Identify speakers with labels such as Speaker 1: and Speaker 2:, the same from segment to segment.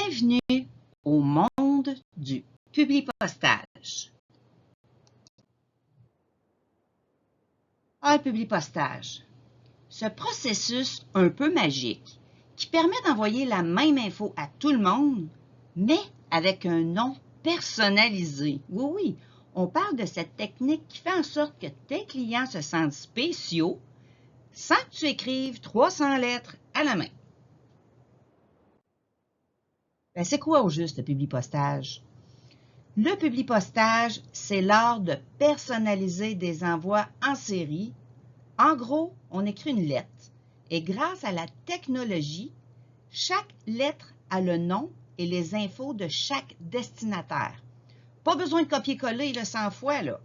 Speaker 1: Bienvenue au monde du publipostage. Le publipostage. Ce processus un peu magique qui permet d'envoyer la même info à tout le monde, mais avec un nom personnalisé. Oui, on parle de cette technique qui fait en sorte que tes clients se sentent spéciaux sans que tu écrives 300 lettres à la main. C'est quoi au juste le publipostage? Le publipostage, c'est l'art de personnaliser des envois en série. En gros, on écrit une lettre et grâce à la technologie, chaque lettre a le nom et les infos de chaque destinataire. Pas besoin de copier-coller 100 fois, là.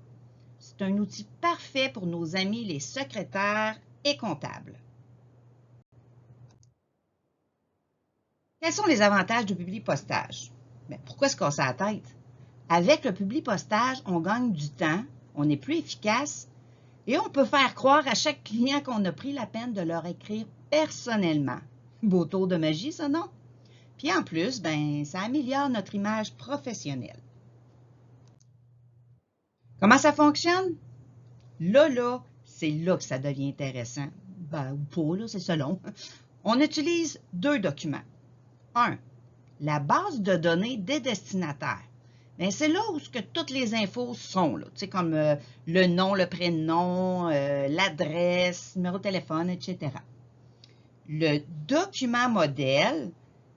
Speaker 1: C'est un outil parfait pour nos amis les secrétaires et comptables. Quels sont les avantages du publipostage? Pourquoi se casser la tête? Avec le publipostage, on gagne du temps, on est plus efficace et on peut faire croire à chaque client qu'on a pris la peine de leur écrire personnellement. Beau tour de magie, ça, non? Puis en plus, ça améliore notre image professionnelle. Comment ça fonctionne? Là, c'est là que ça devient intéressant. Ou pas, là, c'est selon. On utilise 2 documents. 1. La base de données des destinataires. C'est là où toutes les infos sont, là, comme le nom, le prénom, l'adresse, numéro de téléphone, etc. Le document modèle,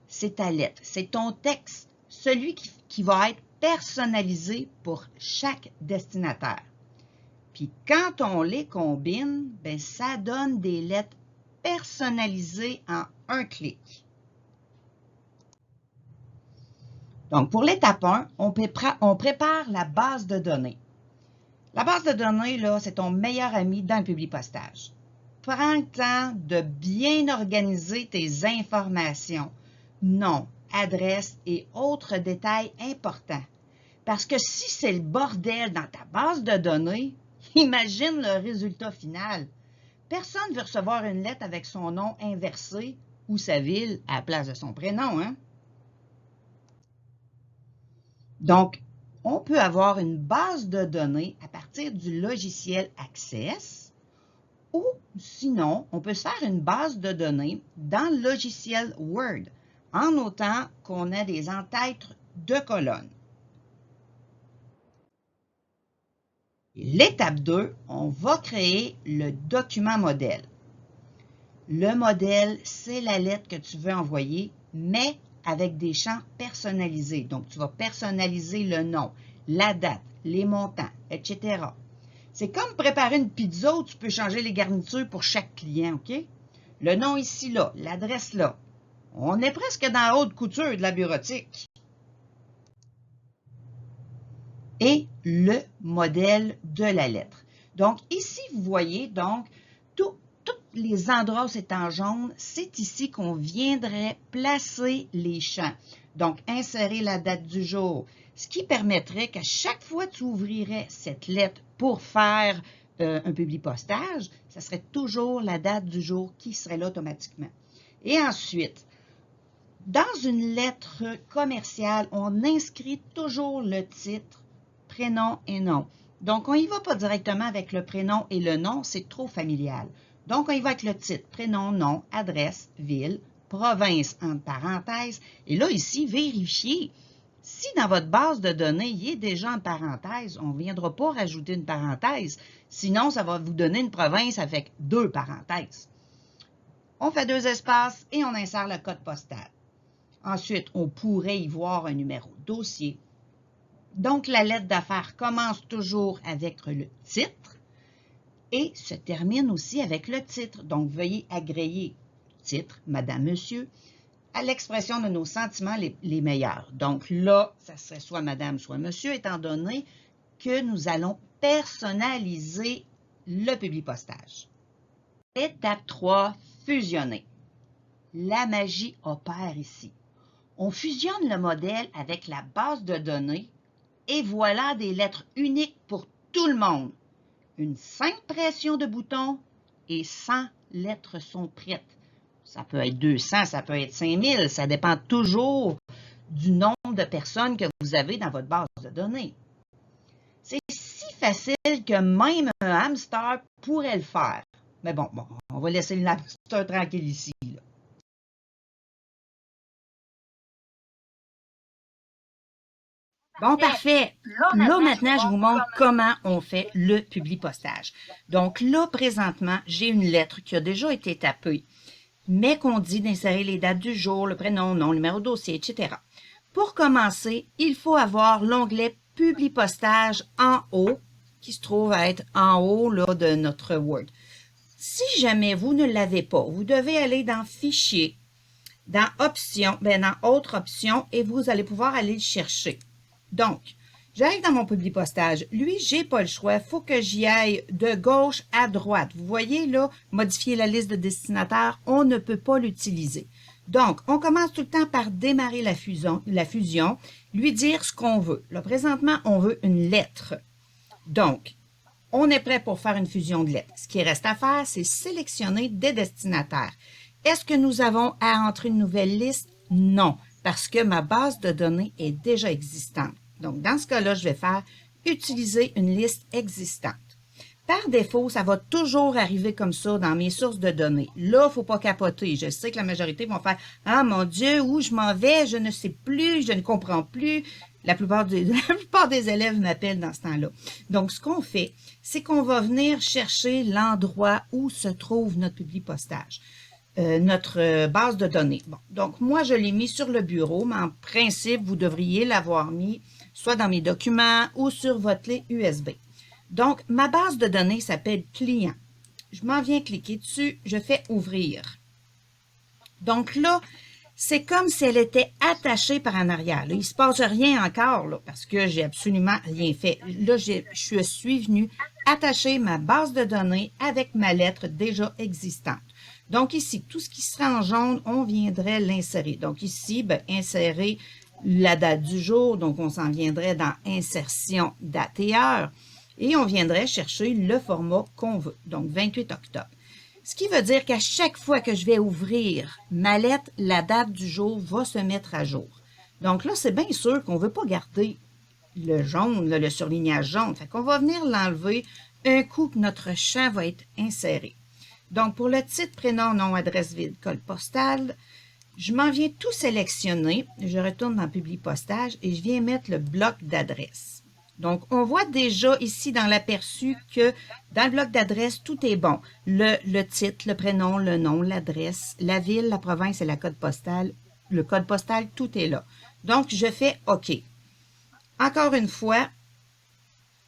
Speaker 1: c'est ta lettre, c'est ton texte, celui qui va être personnalisé pour chaque destinataire. Puis quand on les combine, ça donne des lettres personnalisées en un clic. Donc, pour l'étape 1, on prépare la base de données. La base de données, là, c'est ton meilleur ami dans le publipostage. Prends le temps de bien organiser tes informations, nom, adresse et autres détails importants. Parce que si c'est le bordel dans ta base de données, imagine le résultat final. Personne ne veut recevoir une lettre avec son nom inversé ou sa ville à la place de son prénom, hein? Donc, on peut avoir une base de données à partir du logiciel Access ou sinon, on peut se faire une base de données dans le logiciel Word en notant qu'on a des entêtres de colonnes. L'étape 2, on va créer le document modèle. Le modèle, c'est la lettre que tu veux envoyer, mais avec des champs personnalisés. Donc, tu vas personnaliser le nom, la date, les montants, etc. C'est comme préparer une pizza où tu peux changer les garnitures pour chaque client, OK? Le nom ici, là, l'adresse là. On est presque dans la haute couture de la bureautique. Et le modèle de la lettre. Donc, ici, vous voyez, donc, tous les endroits où c'est en jaune, c'est ici qu'on viendrait placer les champs. Donc, insérer la date du jour, ce qui permettrait qu'à chaque fois que tu ouvrirais cette lettre pour faire un publipostage, ça serait toujours la date du jour qui serait là automatiquement. Et ensuite, dans une lettre commerciale, on inscrit toujours le titre, prénom et nom. Donc, on n'y va pas directement avec le prénom et le nom, c'est trop familial. Donc, on y va avec le titre, prénom, nom, adresse, ville, province entre parenthèses. Et là, ici, vérifiez. Si dans votre base de données, il est déjà en parenthèse, on ne viendra pas rajouter une parenthèse. Sinon, ça va vous donner une province avec 2 parenthèses. On fait 2 espaces et on insère le code postal. Ensuite, on pourrait y voir un numéro de dossier. Donc, la lettre d'affaires commence toujours avec le titre et se termine aussi avec le titre. Donc, veuillez agréer titre, Madame, Monsieur, à l'expression de nos sentiments les meilleurs. Donc là, ça serait soit Madame, soit Monsieur, étant donné que nous allons personnaliser le publipostage. Étape 3, fusionner. La magie opère ici. On fusionne le modèle avec la base de données et voilà des lettres uniques pour tout le monde. Une simple pression de bouton et 100 lettres sont prêtes. Ça peut être 200, ça peut être 5000, ça dépend toujours du nombre de personnes que vous avez dans votre base de données. C'est si facile que même un hamster pourrait le faire. Mais bon, on va laisser le hamster tranquille ici. Là. Bon, parfait. Là, maintenant, je vous montre comment on fait le publipostage. Donc là, présentement, j'ai une lettre qui a déjà été tapée, mais qu'on dit d'insérer les dates du jour, le prénom, nom, le numéro de dossier, etc. Pour commencer, il faut avoir l'onglet Publipostage en haut, qui se trouve à être en haut là, de notre Word. Si jamais vous ne l'avez pas, vous devez aller dans Fichier, dans Options, dans Autres options, et vous allez pouvoir aller le chercher. Donc, j'arrive dans mon publipostage. Lui, j'ai pas le choix. Il faut que j'y aille de gauche à droite. Vous voyez là, modifier la liste de destinataires, on ne peut pas l'utiliser. Donc, on commence tout le temps par démarrer la fusion, lui dire ce qu'on veut. Là, présentement, on veut une lettre. Donc, on est prêt pour faire une fusion de lettres. Ce qui reste à faire, c'est sélectionner des destinataires. Est-ce que nous avons à entrer une nouvelle liste? Non, parce que ma base de données est déjà existante. Donc, dans ce cas-là, je vais faire utiliser une liste existante. Par défaut, ça va toujours arriver comme ça dans mes sources de données. Là, il ne faut pas capoter. Je sais que la majorité vont faire « Ah, mon Dieu, où je m'en vais? Je ne sais plus, je ne comprends plus. » La plupart des élèves m'appellent dans ce temps-là. Donc, ce qu'on fait, c'est qu'on va venir chercher l'endroit où se trouve notre publipostage, notre base de données. Bon, donc, moi, je l'ai mis sur le bureau, mais en principe, vous devriez l'avoir mis soit dans mes documents ou sur votre clé USB. Donc, ma base de données s'appelle client. Je m'en viens cliquer dessus, je fais ouvrir. Donc là, c'est comme si elle était attachée par en arrière. Là, il ne se passe rien encore là, parce que j'ai absolument rien fait. Là, je suis venue attacher ma base de données avec ma lettre déjà existante. Donc ici, tout ce qui sera en jaune, on viendrait l'insérer. Donc ici, insérer la date du jour. Donc, on s'en viendrait dans Insertion, date et heure. Et on viendrait chercher le format qu'on veut, donc 28 octobre. Ce qui veut dire qu'à chaque fois que je vais ouvrir ma lettre, la date du jour va se mettre à jour. Donc là, c'est bien sûr qu'on ne veut pas garder le jaune, le surlignage jaune. Fait qu'on va venir l'enlever un coup que notre champ va être inséré. Donc, pour le titre, prénom, nom, adresse vide, code postal, je m'en viens tout sélectionner. Je retourne dans Publipostage et je viens mettre le bloc d'adresse. Donc, on voit déjà ici dans l'aperçu que dans le bloc d'adresse, tout est bon. Le titre, le prénom, le nom, l'adresse, la ville, la province et la code postal. Le code postal, tout est là. Donc, je fais OK. Encore une fois,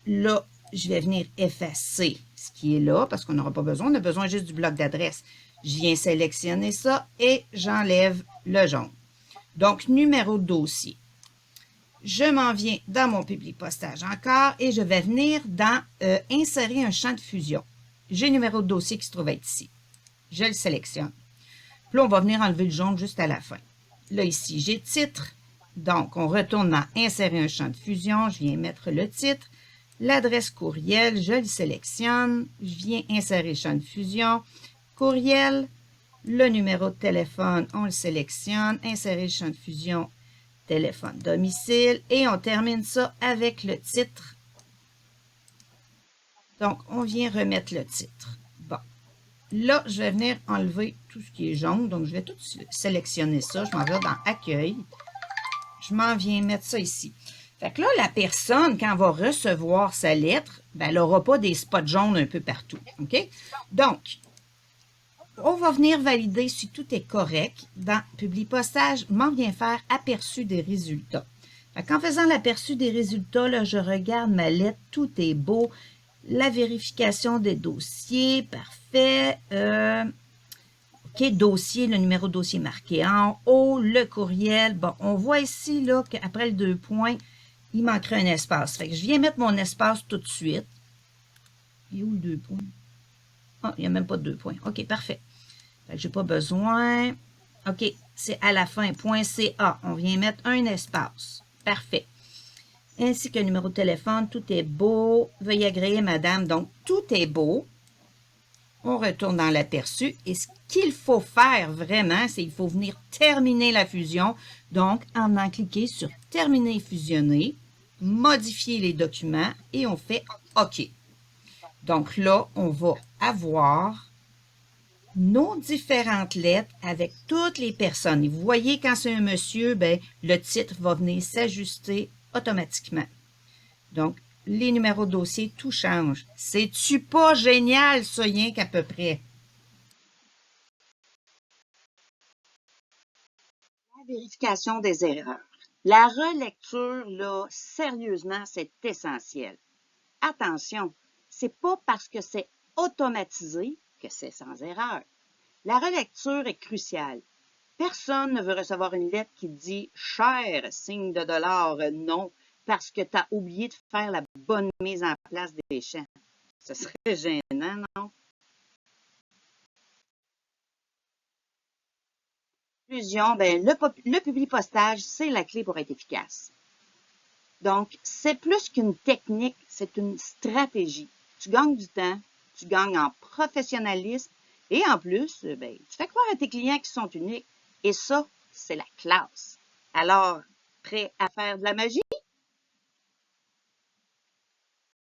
Speaker 1: là, je vais venir effacer ce qui est là parce qu'on n'aura pas besoin. On a besoin juste du bloc d'adresse. Je viens sélectionner ça et j'enlève le jaune. Donc, numéro de dossier. Je m'en viens dans mon publipostage encore et je vais venir dans insérer un champ de fusion. J'ai le numéro de dossier qui se trouve être ici. Je le sélectionne. Puis là, on va venir enlever le jaune juste à la fin. Là, ici, j'ai titre. Donc, on retourne dans insérer un champ de fusion. Je viens mettre le titre. L'adresse courriel, je le sélectionne. Je viens insérer champ de fusion. Courriel. Le numéro de téléphone, on le sélectionne. Insérer le champ de fusion. Téléphone, domicile, et on termine ça avec le titre. Donc, on vient remettre le titre. Bon, là, je vais venir enlever tout ce qui est jaune, donc je vais tout sélectionner ça. Je m'en vais dans Accueil. Je m'en viens mettre ça ici. Fait que là, la personne, quand elle va recevoir sa lettre, elle n'aura pas des spots jaunes un peu partout. OK? Donc, on va venir valider si tout est correct. Dans Publipostage, m'en vient faire aperçu des résultats. En faisant l'aperçu des résultats, là, je regarde ma lettre, tout est beau. La vérification des dossiers, parfait. OK, dossier, le numéro de dossier marqué en haut, le courriel. Bon, on voit ici là qu'après le 2 points, il manquerait un espace. Fait que je viens mettre mon espace tout de suite. Il est où le 2 points? Ah, il n'y a même pas de 2 points. OK, parfait. Je n'ai pas besoin. OK, c'est à la fin. .ca. On vient mettre un espace. Parfait. Ainsi que le numéro de téléphone. Tout est beau. Veuillez agréer, madame. Donc, tout est beau. On retourne dans l'aperçu et ce qu'il faut faire vraiment, c'est qu'il faut venir terminer la fusion. Donc, en cliquer sur « Terminer fusionner », modifier les documents et on fait « OK ». Donc là, on va avoir nos différentes lettres avec toutes les personnes. Et vous voyez, quand c'est un monsieur, ben, le titre va venir s'ajuster automatiquement. Donc, les numéros de dossier, tout change. C'est-tu pas génial, ça, rien qu'à peu près? La vérification des erreurs. La relecture, là, sérieusement, c'est essentiel. Attention, c'est pas parce que c'est automatisé que c'est sans erreur. La relecture est cruciale. Personne ne veut recevoir une lettre qui dit « cher », signe de dollar, non, parce que tu as oublié de faire la bonne mise en place des champs. Ce serait gênant, non? Conclusion, ben, le publipostage, c'est la clé pour être efficace. Donc, c'est plus qu'une technique, c'est une stratégie. Tu gagnes du temps, tu gagnes en professionnalisme et en plus, ben, tu fais croire à tes clients qu'ils sont uniques. Et ça, c'est la classe. Alors, prêt à faire de la magie?